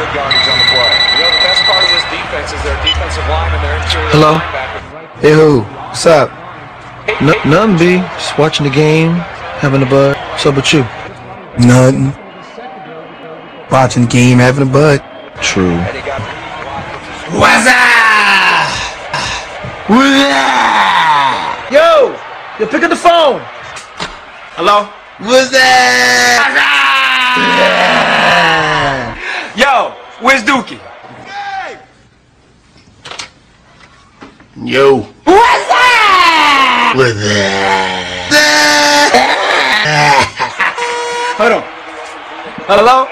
good yardage on the play. You know, the best part of this defense is their defensive line and their interior Hello? linebacker. Hey, who? What's up? Nothing, B. Just watching the game, having a bud. What's up with you? Nothing. Watching the game, having a bud. True. What's up? Yo! Pick up the phone! Hello? What's that? Yo, where's Dookie? Yo. What's that? What's that? Hold on. Hello?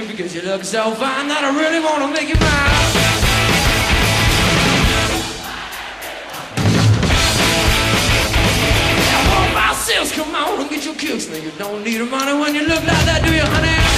Because you look so fine that I really want to make you mine. All my sales, come on and get your kicks. Now you don't need money when you look like that, do you, honey?